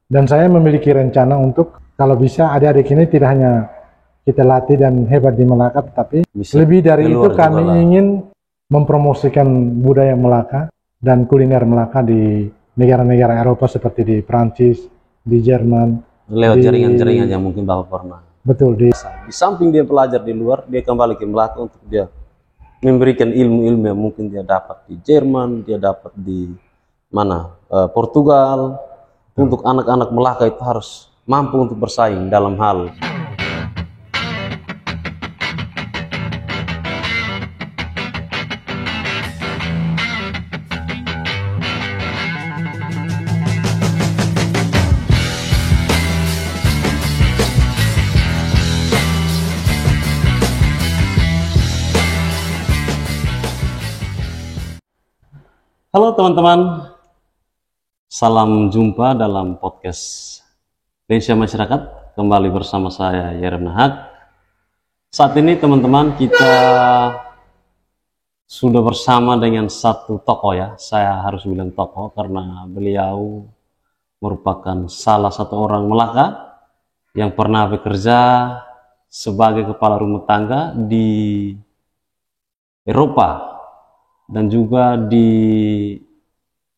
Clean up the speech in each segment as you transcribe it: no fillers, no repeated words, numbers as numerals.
Dan saya memiliki rencana untuk kalau bisa adik-adik ini tidak hanya kita latih dan hebat di Melaka, tetapi lebih dari itu kami ingin mempromosikan budaya Melaka dan kuliner Melaka di negara-negara Eropa seperti di Prancis, di Jerman. Lewat jaringan-jaringan yang mungkin Bapak pernah. Betul. Di samping dia belajar di luar, dia kembali ke Melaka untuk dia memberikan ilmu-ilmu yang mungkin dia dapat di Jerman, dia dapat di Portugal. Untuk anak-anak Melaka itu harus mampu untuk bersaing dalam hal Halo teman-teman, salam jumpa dalam podcast Indonesia Masyarakat. Kembali bersama saya Yerem Nahak. Saat ini teman-teman kita sudah bersama dengan satu tokoh ya. Saya harus bilang tokoh karena beliau merupakan salah satu orang Melaka yang pernah bekerja sebagai kepala rumah tangga di Eropa dan juga di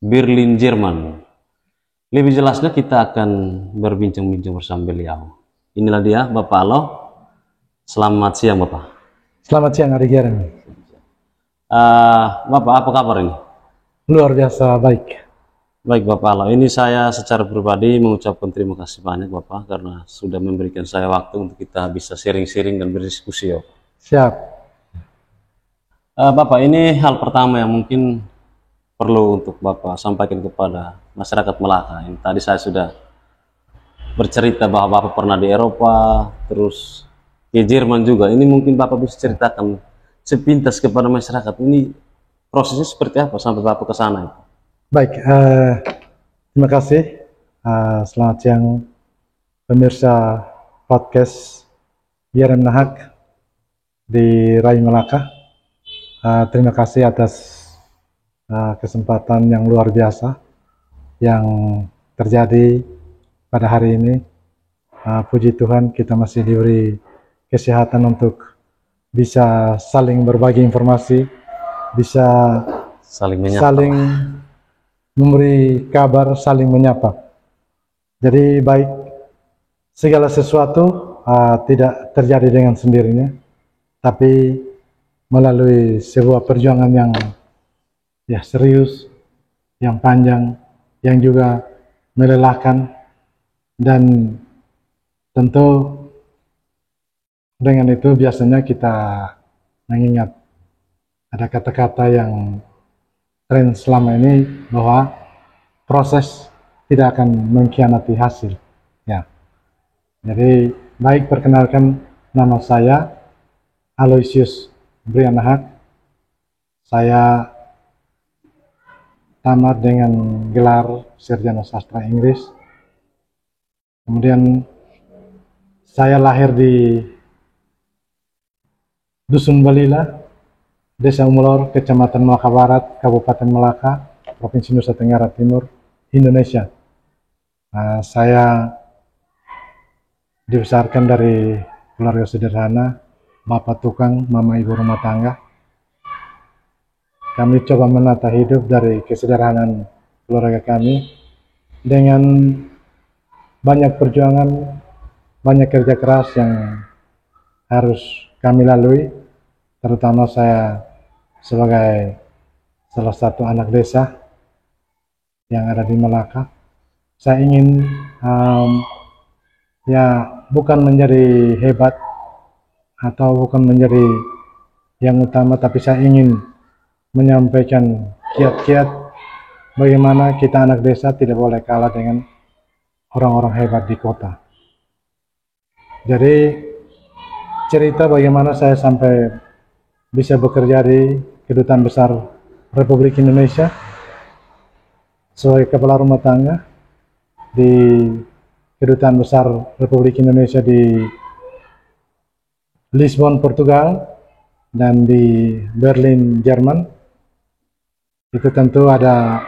Berlin, Jerman. Lebih jelasnya kita akan berbincang-bincang bersama beliau. Inilah dia, Bapak Alo. Selamat siang, Bapak. Selamat siang, Adik Yerem. Bapak, apa kabar ini? Luar biasa baik. Baik, Bapak Alo. Ini saya secara pribadi mengucapkan terima kasih banyak, Bapak, karena sudah memberikan saya waktu untuk kita bisa sharing-sharing dan berdiskusi. Siap. Bapak, ini hal pertama yang mungkin perlu untuk Bapak sampaikan kepada masyarakat Melaka. Yang tadi saya sudah bercerita bahwa Bapak pernah di Eropa, terus ke Jerman juga. Ini mungkin Bapak bisa ceritakan sepintas kepada masyarakat. Ini prosesnya seperti apa sampai Bapak ke sana? Baik, terima kasih. Selamat siang pemirsa podcast Yerem Nahak di Rai Melaka. Terima kasih atas kesempatan yang luar biasa yang terjadi pada hari ini. Puji Tuhan kita masih diberi kesehatan untuk bisa saling berbagi informasi, bisa saling memberi kabar, saling menyapa. Jadi baik, segala sesuatu tidak terjadi dengan sendirinya, tapi melalui sebuah perjuangan yang serius, yang panjang, yang juga melelahkan, dan tentu dengan itu biasanya kita mengingat ada kata-kata yang tren selama ini bahwa proses tidak akan mengkhianati hasil. Ya. Jadi baik, perkenalkan, nama saya Aloysius Brian Nahak. Saya tamat dengan gelar Sarjana Sastra Inggris. Kemudian saya lahir di Dusun Balila, Desa Umulor, Kecamatan Melaka Barat, Kabupaten Melaka, Provinsi Nusa Tenggara Timur, Indonesia. Saya dibesarkan dari keluarga sederhana, bapak tukang, mama ibu rumah tangga. Kami coba menata hidup dari kesederhanaan keluarga kami dengan banyak perjuangan, banyak kerja keras yang harus kami lalui, terutama saya sebagai salah satu anak desa yang ada di Melaka. Saya ingin bukan menjadi hebat atau bukan menjadi yang utama, tapi saya ingin menyampaikan kiat-kiat bagaimana kita anak desa tidak boleh kalah dengan orang-orang hebat di kota. Jadi cerita bagaimana saya sampai bisa bekerja di Kedutaan Besar Republik Indonesia sebagai kepala rumah tangga di Kedutaan Besar Republik Indonesia di Lisbon, Portugal, dan di Berlin, Jerman. Itu tentu ada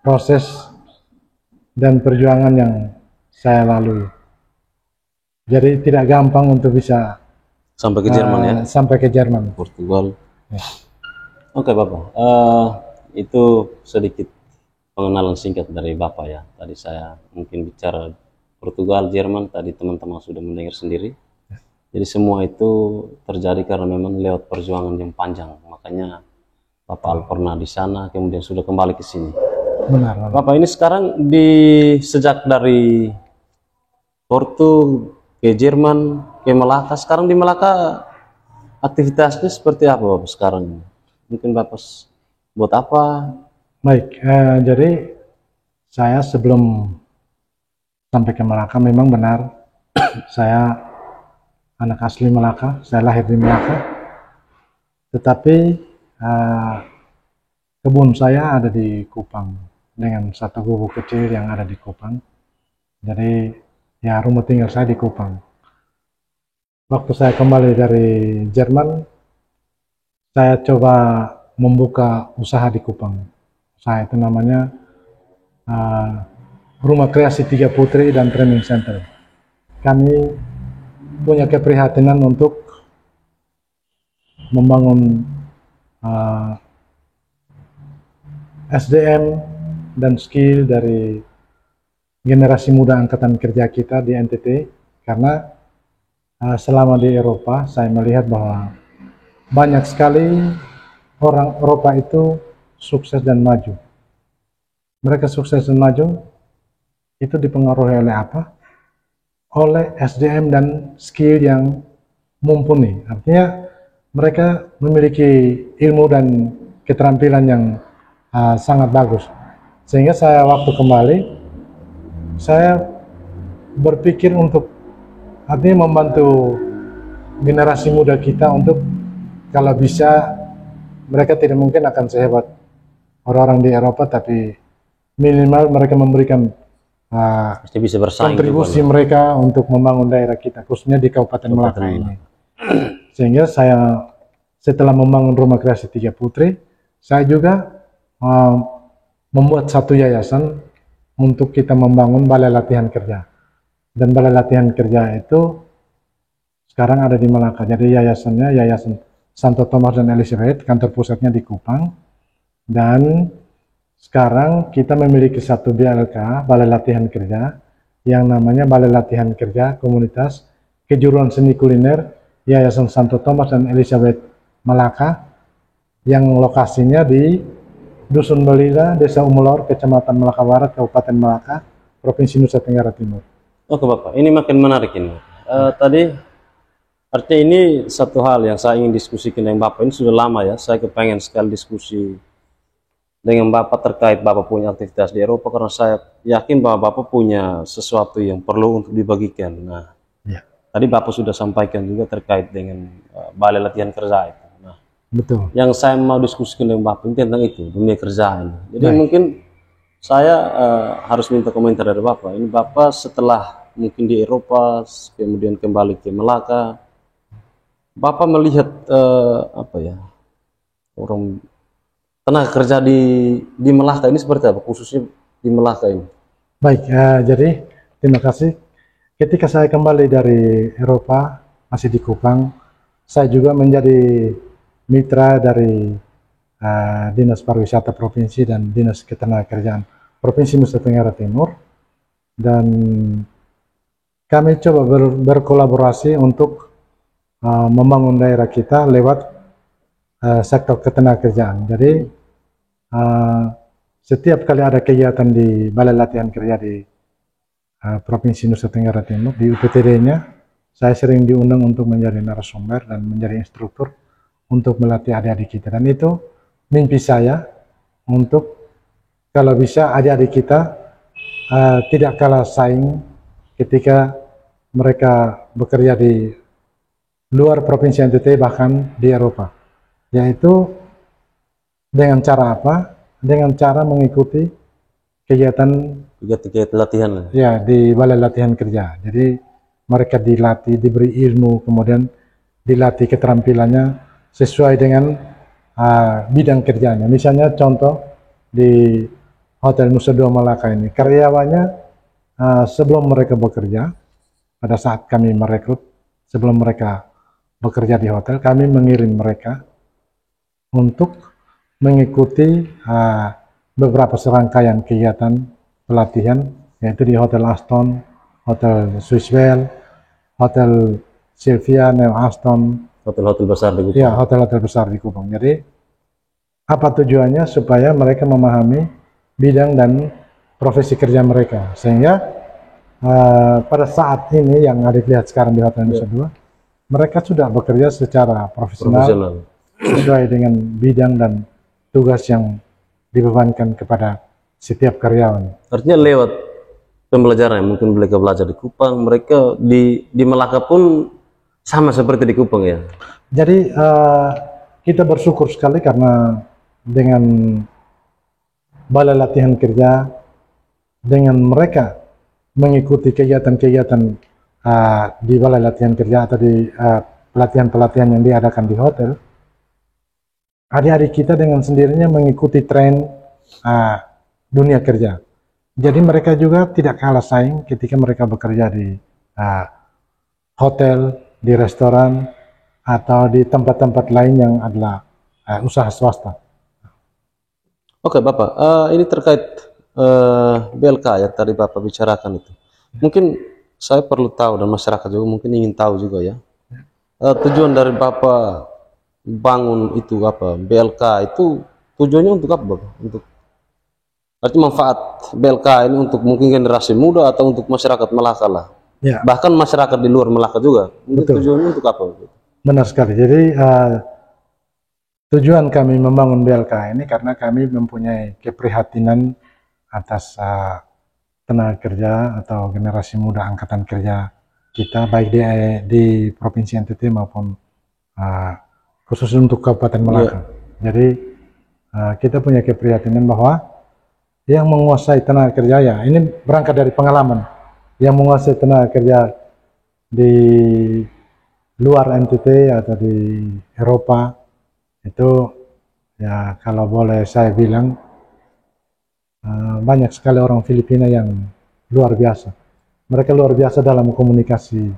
proses dan perjuangan yang saya lalui. Jadi tidak gampang untuk bisa Sampai ke Jerman ya, sampai ke Jerman. Portugal. Ya. Oke Bapak, itu sedikit pengenalan singkat dari Bapak ya. Tadi saya mungkin bicara Portugal, Jerman, tadi teman-teman sudah mendengar sendiri. Jadi semua itu terjadi karena memang lewat perjuangan yang panjang. Makanya Bapak Al pernah di sana, kemudian sudah kembali ke sini. Benar. Bapak ini sekarang sejak dari Porto ke Jerman, ke Melaka. Sekarang di Melaka aktivitasnya seperti apa Bapak sekarang? Mungkin Bapak buat apa? Baik, jadi saya sebelum sampai ke Melaka memang benar saya anak asli Melaka, saya lahir di Melaka. Tetapi kebun saya ada di Kupang dengan satu gubuk kecil yang ada di Kupang. Jadi ya rumah tinggal saya di Kupang. Waktu saya kembali dari Jerman, saya coba membuka usaha di Kupang. Usaha itu namanya Rumah Kreasi Tiga Putri dan Training Center. Kami punya keprihatinan untuk membangun SDM dan skill dari generasi muda angkatan kerja kita di NTT, karena selama di Eropa saya melihat bahwa banyak sekali orang Eropa itu sukses dan maju. Mereka sukses dan maju itu dipengaruhi oleh apa? Oleh SDM dan skill yang mumpuni. Artinya mereka memiliki ilmu dan keterampilan yang sangat bagus. Sehingga saya waktu kembali, saya berpikir untuk artinya membantu generasi muda kita untuk kalau bisa mereka tidak mungkin akan sehebat orang-orang di Eropa, tapi minimal mereka memberikan Pasti bisa bersaing kontribusi juga, mereka untuk membangun daerah kita, khususnya di Kabupaten Melaka ini. Sehingga saya setelah membangun Rumah Kreasi Tiga Putri, saya juga membuat satu yayasan untuk kita membangun balai latihan kerja. Dan balai latihan kerja itu sekarang ada di Melaka. Jadi yayasannya Yayasan Santo Thomas dan Elizabeth, kantor pusatnya di Kupang. Dan sekarang kita memiliki satu BLK, Balai Latihan Kerja, yang namanya Balai Latihan Kerja Komunitas Kejuruan Seni Kuliner Yayasan Santo Thomas dan Elizabeth Melaka, yang lokasinya di Dusun Belida, Desa Umulor, Kecamatan Melaka Barat, Kabupaten Melaka, Provinsi Nusa Tenggara Timur. Oke Bapak, ini makin menarik ini. Tadi artinya ini satu hal yang saya ingin diskusikan dengan Bapak. Ini sudah lama ya, saya kepengen sekali diskusi dengan Bapak terkait Bapak punya aktivitas di Eropa, karena saya yakin bahwa Bapak punya sesuatu yang perlu untuk dibagikan. Nah, Ya. tadi Bapak sudah sampaikan juga terkait dengan balai latihan kerja itu. Nah, Betul. yang saya mau diskusikan dengan Bapak ini tentang itu, dunia kerja ini. Jadi Baik. mungkin saya harus minta komentar dari Bapak. Ini Bapak setelah mungkin di Eropa, kemudian kembali ke Melaka, Bapak melihat apa ya, orang tenaga kerja di Melaka ini seperti apa, khususnya di Melaka ini? Baik, jadi terima kasih. Ketika saya kembali dari Eropa, masih di Kupang, saya juga menjadi mitra dari Dinas Pariwisata Provinsi dan Dinas Ketenagakerjaan Provinsi Nusa Tenggara Timur, dan kami coba berkolaborasi untuk membangun daerah kita lewat sektor ketenagakerjaan. Jadi setiap kali ada kegiatan di Balai Latihan Kerja di Provinsi Nusa Tenggara Timur, di UPTD-nya, saya sering diundang untuk menjadi narasumber dan menjadi instruktur untuk melatih adik-adik kita. Dan itu mimpi saya untuk kalau bisa adik-adik kita tidak kalah saing ketika mereka bekerja di luar Provinsi NTT, bahkan di Eropa. Yaitu dengan cara apa? Dengan cara mengikuti kegiatan latihan ya di Balai Latihan Kerja. Jadi mereka dilatih, diberi ilmu, kemudian dilatih keterampilannya sesuai dengan bidang kerjanya. Misalnya contoh di Hotel Nusa Dua Malaka ini. Karyawannya sebelum mereka bekerja, pada saat kami merekrut, sebelum mereka bekerja di hotel, kami mengirim mereka untuk mengikuti beberapa serangkaian kegiatan pelatihan, yaitu di Hotel Aston, Hotel Swisswell, Hotel Sylvia, Neo Aston, Hotel-hotel besar di Kupang. ya hotel-hotel besar di Kupang. Jadi apa tujuannya? Supaya mereka memahami bidang dan profesi kerja mereka, sehingga pada saat ini yang adik lihat sekarang di Hotel Nusa Dua, mereka sudah bekerja secara profesional sesuai dengan bidang dan tugas yang dibebankan kepada setiap karyawan. Artinya lewat pembelajaran, mungkin mereka belajar di Kupang, mereka di Melaka pun sama seperti di Kupang ya. Jadi kita bersyukur sekali karena dengan balai latihan kerja, dengan mereka mengikuti kegiatan-kegiatan di balai latihan kerja atau di pelatihan-pelatihan yang diadakan di hotel, adik-adik kita dengan sendirinya mengikuti tren dunia kerja. Jadi mereka juga tidak kalah saing ketika mereka bekerja di hotel, di restoran, atau di tempat-tempat lain yang adalah usaha swasta. Oke Bapak, ini terkait BLK ya tadi Bapak bicarakan itu. Mungkin saya perlu tahu dan masyarakat juga mungkin ingin tahu juga ya. Tujuan dari Bapak bangun itu apa? BLK itu tujuannya untuk apa Bapak? Untuk arti manfaat BLK ini untuk mungkin generasi muda atau untuk masyarakat Melaka lah. Ya. Bahkan masyarakat di luar Melaka juga. Mungkin tujuannya untuk apa? Benar sekali. Jadi tujuan kami membangun BLK ini karena kami mempunyai keprihatinan atas tenaga kerja atau generasi muda angkatan kerja kita, baik di Provinsi NTT maupun khusus untuk Kabupaten Melaka. Jadi kita punya keprihatinan bahwa yang menguasai tenaga kerja, ya ini berangkat dari pengalaman, yang menguasai tenaga kerja di luar NTT atau di Eropa itu, ya kalau boleh saya bilang banyak sekali orang Filipina yang luar biasa. Mereka luar biasa dalam komunikasi,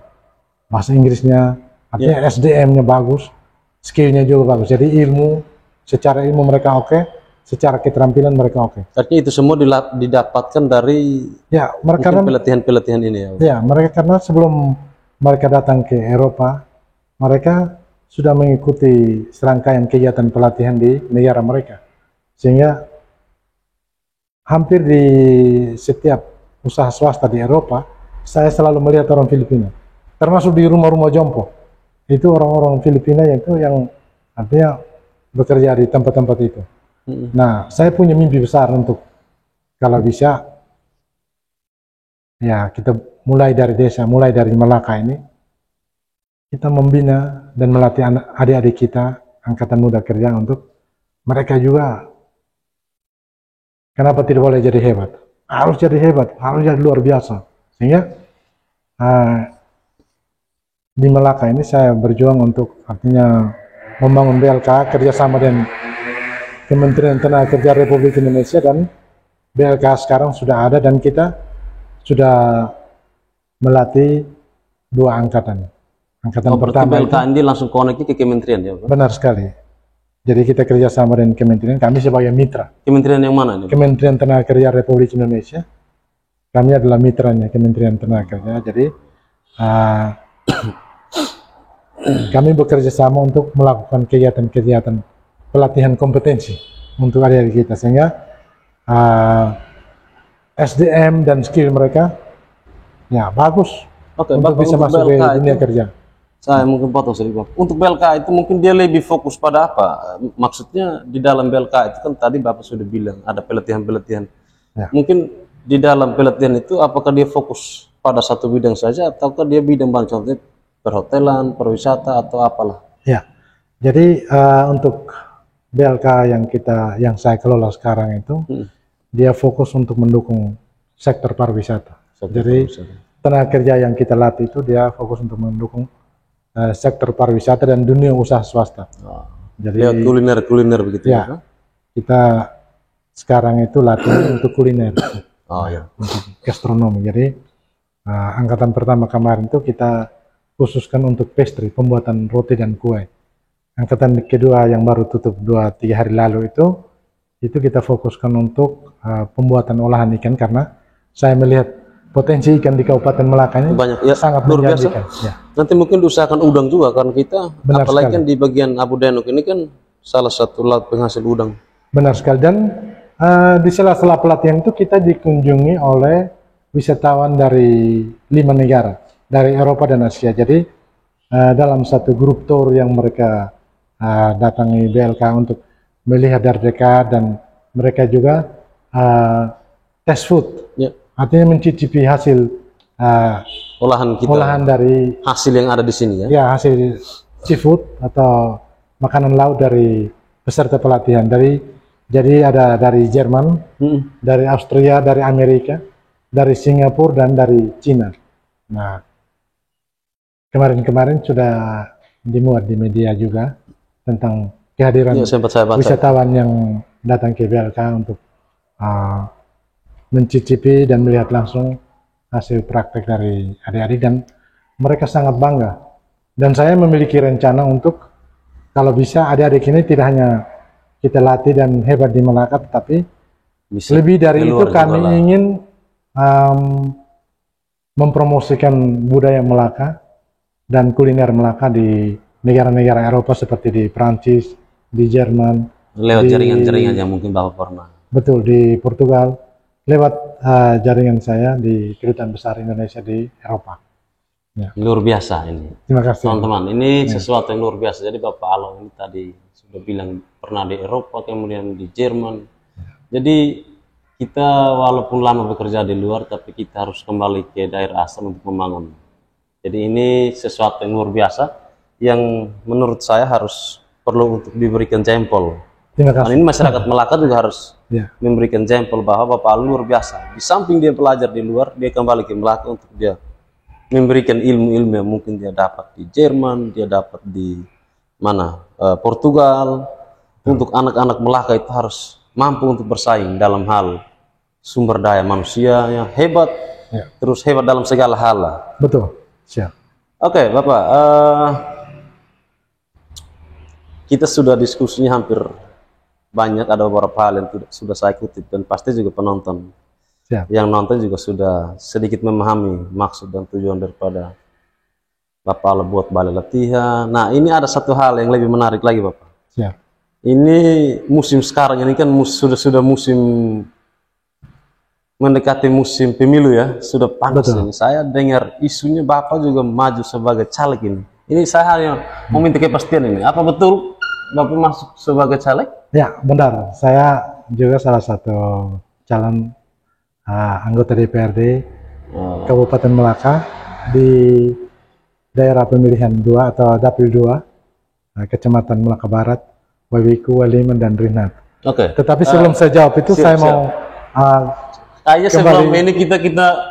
bahasa Inggrisnya, artinya SDM-nya bagus, skill-nya juga bagus. Jadi secara ilmu mereka oke, secara keterampilan mereka oke. Artinya itu semua didapatkan dari mereka pelatihan-pelatihan ini ya. Ya, mereka karena sebelum mereka datang ke Eropa, mereka sudah mengikuti serangkaian kegiatan pelatihan di negara mereka, sehingga hampir di setiap usaha swasta di Eropa, saya selalu melihat orang Filipina, termasuk di rumah-rumah jompo, itu orang-orang Filipina yang artinya bekerja di tempat-tempat itu. Nah, saya punya mimpi besar untuk kalau bisa, ya kita mulai dari desa, mulai dari Melaka ini, kita membina dan melatih adik-adik kita, angkatan muda kerja, untuk mereka juga, kenapa tidak boleh jadi hebat? Harus jadi hebat, harus jadi luar biasa. Sehingga di Melaka ini saya berjuang untuk artinya membangun BLK kerjasama dengan Kementerian Tenaga Kerja Republik Indonesia, dan BLK sekarang sudah ada dan kita sudah melatih 2 angkatan. Angkatan pertama BLK ini langsung koneksi ke kementerian ya Pak? Benar sekali. Jadi kita kerjasama dengan kementerian, kami sebagai mitra. Kementerian yang mana ini? Kementerian Tenaga Kerja Republik Indonesia. Kami adalah mitranya Kementerian Tenaga Kerja. Jadi kami bekerja sama untuk melakukan kegiatan-kegiatan pelatihan kompetensi untuk adik-adik kita, sehingga SDM dan skill mereka ya bagus untuk bisa masuk ke dunia kerja. Saya mungkin potong sedikit. Untuk BLK itu mungkin dia lebih fokus pada apa? Maksudnya di dalam BLK itu kan tadi Bapak sudah bilang ada pelatihan-pelatihan. Ya. Mungkin di dalam pelatihan itu apakah dia fokus pada satu bidang saja ataukah dia bidang banyak, contohnya perhotelan, perwisata atau apalah? Ya. Jadi untuk BLK yang saya kelola sekarang itu dia fokus untuk mendukung sektor pariwisata. Jadi tenaga kerja yang kita latih itu dia fokus untuk mendukung sektor pariwisata dan dunia usaha swasta. Jadi kuliner begitu ya. Kita sekarang itu latihan untuk kuliner, Oh ya. untuk gastronomi. Jadi angkatan pertama kemarin itu kita khususkan untuk pastry, pembuatan roti dan kue. Angkatan kedua yang baru tutup 2-3 hari lalu itu kita fokuskan untuk pembuatan olahan ikan, karena saya melihat potensi ikan di Kabupaten Melaka ini Banyak ya, sangat luar biasa. menjanjikan. Ya, Nanti mungkin diusahakan udang juga, karena kita Benar apalagi sekali. kan di bagian Abu Denuk ini kan salah satu laut penghasil udang. benar sekali. Dan di sela-sela pelatihan itu kita dikunjungi oleh wisatawan dari 5 negara, dari Eropa dan Asia. Jadi dalam satu grup tour yang mereka datangi BLK untuk melihat dari dekat, dan mereka juga test food, Ya. artinya mencicipi hasil Olahan kita, olahan dari hasil yang ada di sini ya. hasil seafood atau makanan laut dari peserta pelatihan. Jadi ada dari Jerman, dari Austria, dari Amerika, dari Singapura, dan dari Cina. Nah, kemarin sudah dimuat di media juga tentang kehadiran Ya, sempat saya baca. wisatawan yang datang ke BLK untuk mencicipi dan melihat langsung hasil praktek dari adik-adik, dan mereka sangat bangga. Dan saya memiliki rencana untuk kalau bisa adik-adik ini tidak hanya kita latih dan hebat di Melaka, tetapi Bisa lebih dari itu keluar juga kami lah. ingin mempromosikan budaya Melaka dan kuliner Melaka di negara-negara Eropa seperti di Prancis, di Jerman, lewat di- jaringan-jaringan yang mungkin Bapak pernah. betul, di Portugal, lewat jaringan saya di Kedutaan Besar Indonesia di Eropa. Luar biasa ini. Terima kasih. Teman-teman, ini sesuatu yang luar biasa. Jadi Bapak Alo ini tadi sudah bilang pernah di Eropa, kemudian di Jerman. Jadi kita walaupun lama bekerja di luar, tapi kita harus kembali ke daerah asal untuk membangun. Jadi ini sesuatu yang luar biasa, yang menurut saya harus perlu untuk diberikan jempol. Terima Dan kasih. ini masyarakat Melaka juga harus Ya, memberikan jempol bahwa Bapak Alo luar biasa. Di samping dia belajar di luar, dia kembali ke Melaka untuk dia memberikan ilmu-ilmu yang mungkin dia dapat di Jerman, dia dapat di mana Portugal. Untuk anak-anak Melaka itu harus mampu untuk bersaing dalam hal sumber daya manusia yang hebat, Ya. terus hebat dalam segala hal lah. betul. Siap. Oke, Bapak, kita sudah diskusinya hampir banyak, ada beberapa hal yang sudah saya kutip, dan pasti juga penonton Siap. yang nonton juga sudah sedikit memahami maksud dan tujuan daripada Bapak Alo buat balai latihan. Nah, ini ada satu hal yang lebih menarik lagi, Bapak. Siap. Ini musim sekarang ini kan sudah musim mendekati musim pemilu ya, sudah panas Betul. ini. Saya dengar isunya Bapak juga maju sebagai caleg ini. Ini saya hanya mau minta kepastian ini. Apa betul Bapak masuk sebagai caleg? Ya, benar. Saya juga salah satu calon anggota DPRD Kabupaten Melaka di daerah pemilihan 2 atau Dapil 2, Kecamatan Melaka Barat, Wawiku, Waliman, dan Rinat. Oke. Tetapi sebelum saya jawab itu, siap, saya mau Kayaknya kembali- sebelum ini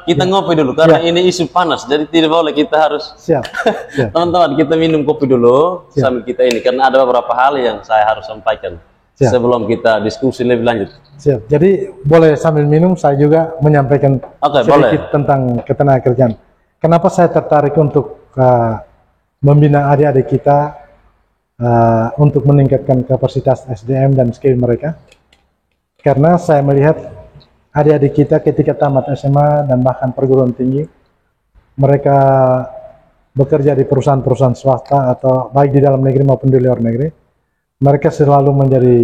kita ngopi dulu karena ini isu panas, jadi tidak boleh kita harus siap. Siap. teman-teman kita minum kopi dulu Siap. sambil kita ini, karena ada beberapa hal yang saya harus sampaikan Siap. sebelum kita diskusi lebih lanjut. Siap. Jadi boleh sambil minum saya juga menyampaikan Oke, sedikit boleh. tentang ketenagakerjaan. Kenapa saya tertarik untuk membina adik-adik kita untuk meningkatkan kapasitas SDM dan skill mereka? Karena saya melihat adik-adik kita ketika tamat SMA dan bahkan perguruan tinggi, mereka bekerja di perusahaan-perusahaan swasta atau baik di dalam negeri maupun di luar negeri, mereka selalu menjadi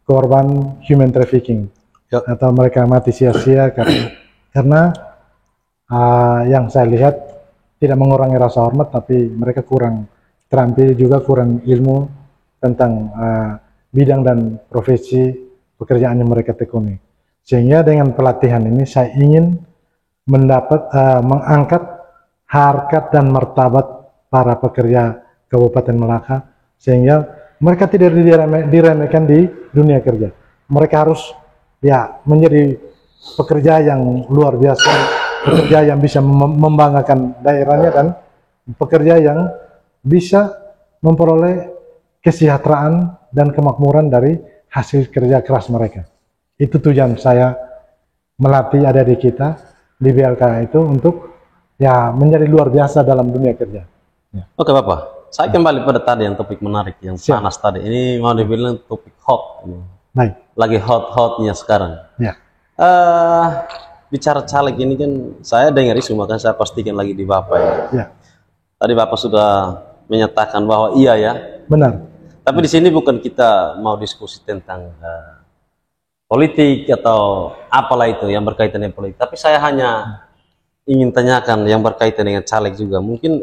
korban human trafficking, Ya. atau mereka mati sia-sia karena yang saya lihat tidak mengurangi rasa hormat, tapi mereka kurang terampil, juga kurang ilmu tentang bidang dan profesi pekerjaan yang mereka tekuni. Sehingga dengan pelatihan ini saya ingin mengangkat harkat dan martabat para pekerja Kabupaten Melaka, sehingga mereka tidak diremehkan di dunia kerja. Mereka harus menjadi pekerja yang luar biasa, pekerja yang bisa membanggakan daerahnya, dan pekerja yang bisa memperoleh kesejahteraan dan kemakmuran dari hasil kerja keras mereka. Itu tujuan saya melatih adik-adik kita di BLK itu untuk ya menjadi luar biasa dalam dunia kerja. Ya. Oke Bapak, saya kembali pada tadi yang topik menarik, yang Siap. panas tadi. Ini mau dibilang topik hot. Baik. Lagi hot-hotnya sekarang. Ya. Bicara caleg ini kan saya dengar isu, makanya saya pastikan lagi di Bapak ya. Ya. Tadi Bapak sudah menyatakan bahwa iya ya. Benar. Tapi di sini bukan kita mau diskusi tentang politik atau apalah itu yang berkaitan dengan politik. Tapi saya hanya ingin tanyakan yang berkaitan dengan caleg juga. Mungkin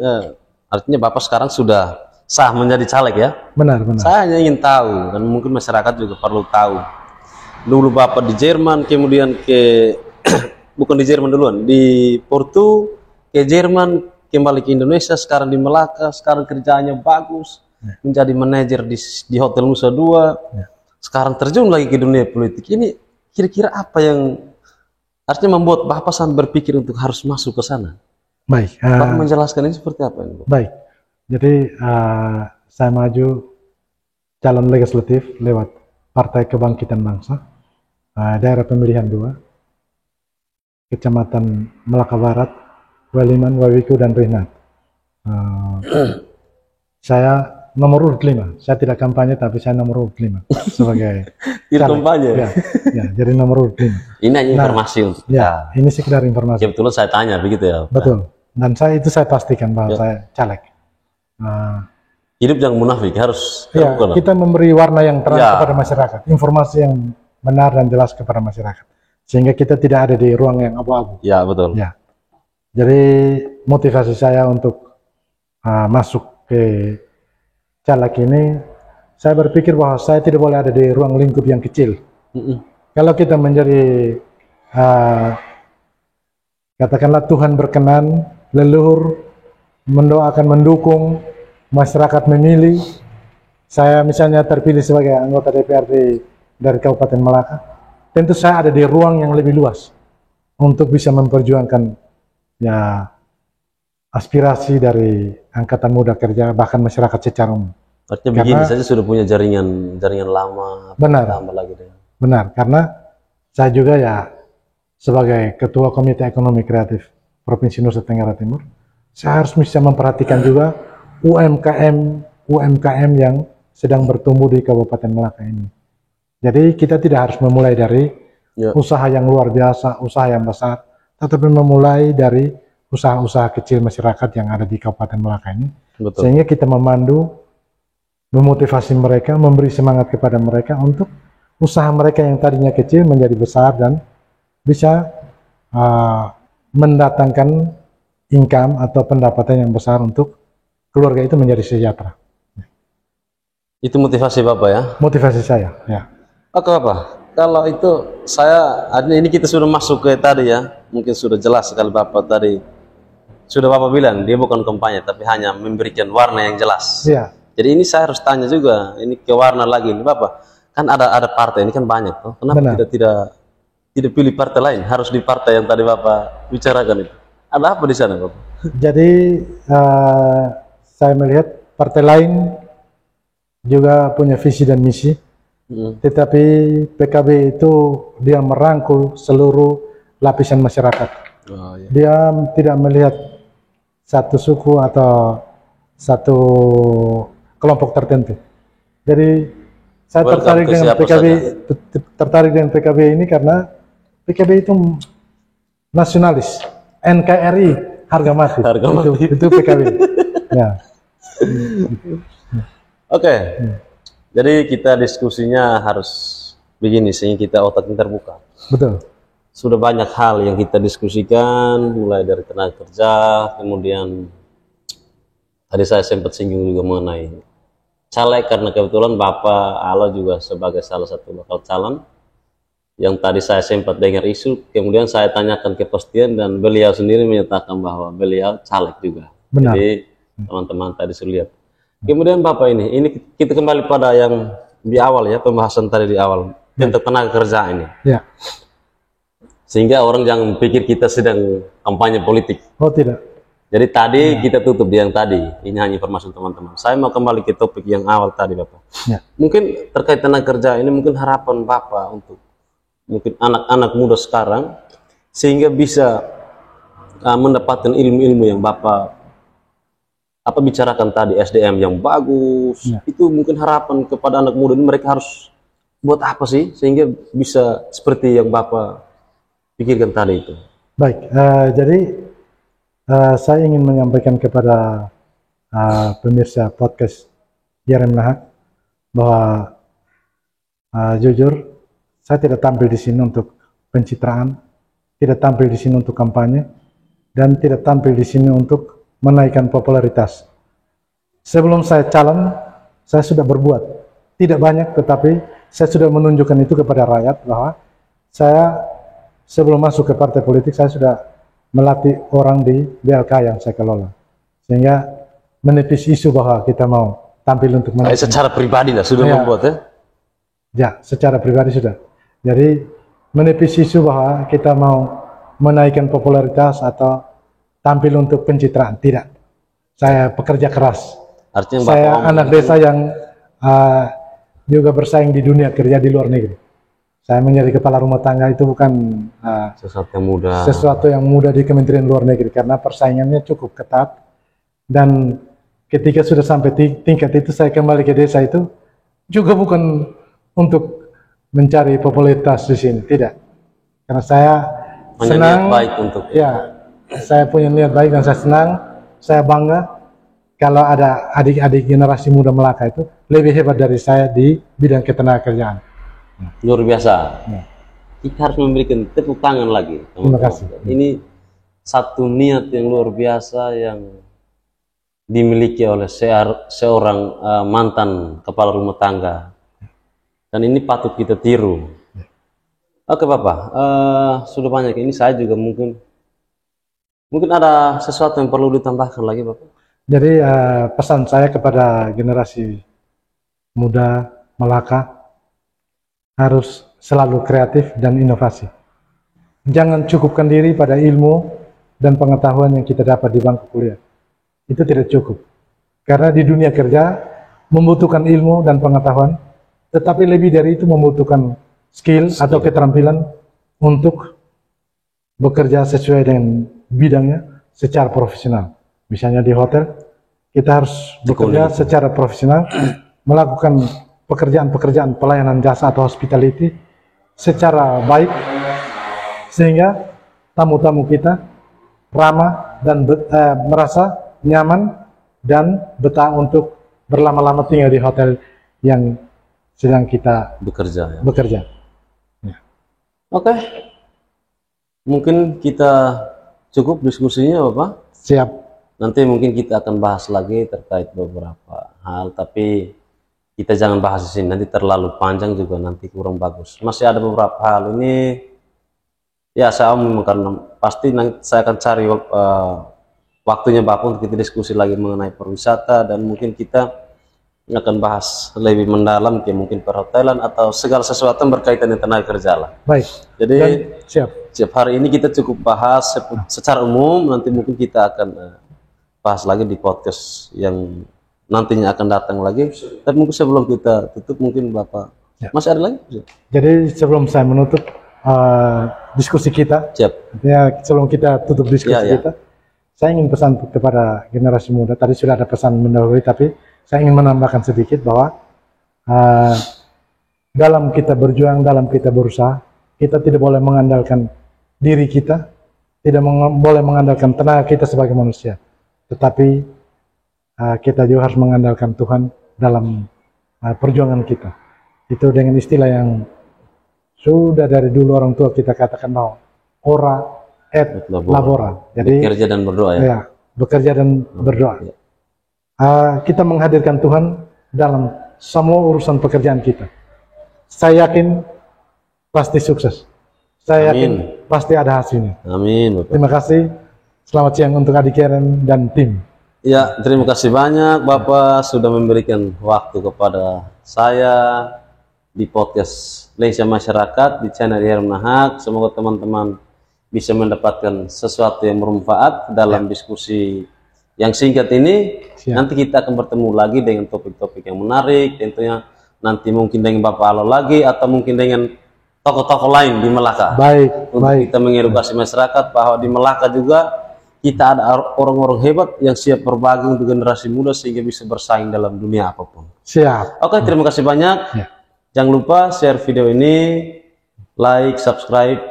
artinya Bapak sekarang sudah sah menjadi caleg ya? Benar, benar. Saya hanya ingin tahu, dan mungkin masyarakat juga perlu tahu. Dulu Bapak di Jerman, kemudian ke bukan di Jerman duluan, di Porto, ke Jerman, kembali ke Indonesia, sekarang di Melaka, sekarang kerjaannya bagus, menjadi manajer di Hotel Nusa Dua, sekarang terjun lagi ke dunia politik. Ini kira-kira apa yang artinya membuat Bapak sampai berpikir untuk harus masuk ke sana? Baik. Bapak menjelaskan ini seperti apa ini, Bapak? Baik. Jadi saya maju calon legislatif lewat Partai Kebangkitan Bangsa, daerah pemilihan 2, Kecamatan Melaka Barat, Waliman, Wawiku, dan Rinat. Saya nomor urut 5. Saya tidak kampanye, tapi saya nomor urut 5 sebagai Tidak caleg. kampanye? Ya, jadi nomor urut 5. Ini hanya informasi untuk Ya, ini sekedar informasi. Kebetulan saya tanya begitu ya. Betul. Dan saya pastikan bahwa saya caleg. Hidup yang munafik harus Ya, terbuka. kita memberi warna yang terang Ya. kepada masyarakat, informasi yang benar dan jelas kepada masyarakat, sehingga kita tidak ada di ruang yang abu-abu. Ya betul. Ya. Jadi motivasi saya untuk masuk ke caleg ini, saya berpikir bahwa saya tidak boleh ada di ruang lingkup yang kecil. Kalau kita menjadi katakanlah Tuhan berkenan, leluhur mendoakan, mendukung, masyarakat memilih, saya misalnya terpilih sebagai anggota DPRD dari Kabupaten Melaka, tentu saya ada di ruang yang lebih luas untuk bisa memperjuangkan ya aspirasi dari angkatan muda kerja, bahkan masyarakat secara umum. Artinya begini saja sudah punya jaringan lama. Benar. Tambah lagi deh. Benar, karena saya juga ya sebagai Ketua Komite Ekonomi Kreatif Provinsi Nusa Tenggara Timur, saya harus bisa memperhatikan juga UMKM yang sedang bertumbuh di Kabupaten Melaka ini. Jadi kita tidak harus memulai dari usaha yang luar biasa, usaha yang besar, tetapi memulai dari usaha-usaha kecil masyarakat yang ada di Kabupaten Melaka ini. Betul. Sehingga kita memandu, memotivasi mereka, memberi semangat kepada mereka untuk usaha mereka yang tadinya kecil menjadi besar dan bisa mendatangkan income atau pendapatan yang besar untuk keluarga itu menjadi sejahtera. Itu motivasi Bapak ya? Motivasi saya, ya. Oke Bapak, kalau itu saya, ini kita sudah masuk ke tadi ya, mungkin sudah jelas sekali Bapak tadi. Sudah Bapak bilang, dia bukan kampanye, tapi hanya memberikan warna yang jelas. Iya. Jadi ini saya harus tanya juga, ini ke warna lagi ini Bapak. Kan ada partai, ini kan banyak toh. Kenapa tidak pilih partai lain? Harus di partai yang tadi Bapak bicarakan itu. Ada apa di sana Bapak? Jadi saya melihat partai lain juga punya visi dan misi, tetapi PKB itu dia merangkul seluruh lapisan masyarakat. Dia tidak melihat satu suku atau satu kelompok tertentu. Jadi saya tertarik dengan PKB ini karena PKB itu nasionalis, NKRI harga mati. Itu PKB. Ya. Oke. Jadi kita diskusinya harus begini sehingga kita otaknya terbuka. Betul. Sudah banyak hal yang kita diskusikan, mulai dari tenaga kerja, kemudian tadi saya sempat singgung juga mengenai caleg, karena kebetulan Bapak Alo juga sebagai salah satu bakal calon yang tadi saya sempat dengar isu, kemudian saya tanyakan kepastian dan beliau sendiri menyatakan bahwa beliau caleg juga. Benar. Jadi teman-teman tadi sudah lihat. Kemudian Bapak ini kita kembali pada yang di awal ya, pembahasan tadi di awal tentang tenaga kerja ini. Ya. Sehingga orang jangan pikir kita sedang kampanye politik. Oh tidak. Jadi tadi kita tutup di yang tadi. Ini hanya informasi teman-teman. Saya mau kembali ke topik yang awal tadi Bapak. Ya. Mungkin terkait tenaga kerja ini, mungkin harapan Bapak untuk mungkin anak-anak muda sekarang sehingga bisa mendapatkan ilmu-ilmu yang Bapak bicarakan tadi, SDM yang bagus. Itu mungkin harapan kepada anak muda ini, mereka harus buat apa sih sehingga bisa seperti yang Bapak pikirkan tadi itu? Baik, jadi saya ingin menyampaikan kepada pemirsa podcast Yerem Nahak bahwa jujur saya tidak tampil di sini untuk pencitraan, tidak tampil di sini untuk kampanye, dan tidak tampil di sini untuk menaikkan popularitas. Sebelum saya calon, saya sudah berbuat, tidak banyak, tetapi saya sudah menunjukkan itu kepada rakyat bahwa saya sebelum masuk ke partai politik, saya sudah melatih orang di BLK yang saya kelola, sehingga menepis isu bahwa kita mau tampil untuk menaikkan. Secara pribadi lah sudah membuat ya? Ya, secara pribadi sudah. Jadi menepis isu bahwa kita mau menaikkan popularitas atau tampil untuk pencitraan, tidak. Saya pekerja keras. Artinya saya anak desa yang juga bersaing di dunia kerja di luar negeri. Saya menjadi kepala rumah tangga itu bukan sesuatu yang mudah di Kementerian Luar Negeri, karena persaingannya cukup ketat. Dan ketika sudah sampai tingkat itu, saya kembali ke desa itu juga bukan untuk mencari popularitas di sini, tidak. Karena saya senang, baik untuk saya punya niat baik dan saya senang, saya bangga kalau ada adik-adik generasi muda Melaka itu lebih hebat dari saya di bidang ketenagakerjaan. Luar biasa. Kita harus memberikan tepuk tangan lagi. Terima kasih. Ini satu niat yang luar biasa yang dimiliki oleh seorang mantan kepala rumah tangga. Dan ini patut kita tiru. Oke Bapak, sudah banyak. Ini saya juga mungkin ada sesuatu yang perlu ditambahkan lagi Bapak. Jadi pesan saya kepada generasi muda Melaka harus selalu kreatif dan inovasi. Jangan cukupkan diri pada ilmu dan pengetahuan yang kita dapat di bangku kuliah. Itu tidak cukup. Karena di dunia kerja membutuhkan ilmu dan pengetahuan, tetapi lebih dari itu membutuhkan skill atau keterampilan untuk bekerja sesuai dengan bidangnya secara profesional. Misalnya di hotel, kita harus bekerja secara profesional, melakukan pekerjaan-pekerjaan pelayanan jasa atau hospitality secara baik, sehingga tamu-tamu kita ramah dan merasa nyaman dan betah untuk berlama-lama tinggal di hotel yang sedang kita bekerja. Ya. Oke, mungkin kita cukup diskusinya Bapak. Siap. Nanti mungkin kita akan bahas lagi terkait beberapa hal, tapi kita jangan bahas di sini, nanti terlalu panjang juga, nanti kurang bagus. Masih ada beberapa hal ini, ya saya omong karena pasti nanti saya akan cari waktunya Bapak untuk kita diskusi lagi mengenai pariwisata, dan mungkin kita akan bahas lebih mendalam kayak mungkin perhotelan atau segala sesuatu yang berkaitan dengan tenaga kerja lah. Baik. Jadi siap. Hari ini kita cukup bahas secara umum, nanti mungkin kita akan bahas lagi di podcast yang nantinya akan datang lagi. Tapi mungkin sebelum kita tutup, mungkin Bapak masih ada lagi? Jadi sebelum saya menutup diskusi kita, sebelum kita tutup diskusi kita, saya ingin pesan kepada generasi muda. Tadi sudah ada pesan mendahului, tapi saya ingin menambahkan sedikit bahwa dalam kita berjuang, dalam kita berusaha, kita tidak boleh mengandalkan diri kita, tidak boleh mengandalkan tenaga kita sebagai manusia, tetapi kita juga harus mengandalkan Tuhan dalam perjuangan kita. Itu dengan istilah yang sudah dari dulu orang tua kita katakan bahwa ora et labora. Jadi bekerja dan berdoa ya. Bekerja dan berdoa. Kita menghadirkan Tuhan dalam semua urusan pekerjaan kita. Saya yakin pasti sukses. Saya yakin pasti ada hasilnya. Amin. Terima kasih. Selamat siang untuk adik Karen dan tim. Ya, terima kasih banyak Bapak sudah memberikan waktu kepada saya di podcast Indonesia Masyarakat di channel Yerem Nahak. Semoga teman-teman bisa mendapatkan sesuatu yang bermanfaat dalam diskusi yang singkat ini. Nanti kita akan bertemu lagi dengan topik-topik yang menarik, tentunya nanti mungkin dengan Bapak Alo lagi, atau mungkin dengan tokoh-tokoh lain di Melaka. Baik, Untuk baik. kita mengedukasi masyarakat bahwa di Melaka juga kita ada orang-orang hebat yang siap berbagi untuk generasi muda sehingga bisa bersaing dalam dunia apapun. Siap. Oke, terima kasih banyak. Ya. Jangan lupa share video ini, like, subscribe,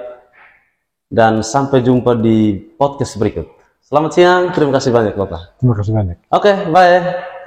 dan sampai jumpa di podcast berikut. Selamat siang, terima kasih banyak Bapak. Terima kasih banyak. Oke, bye.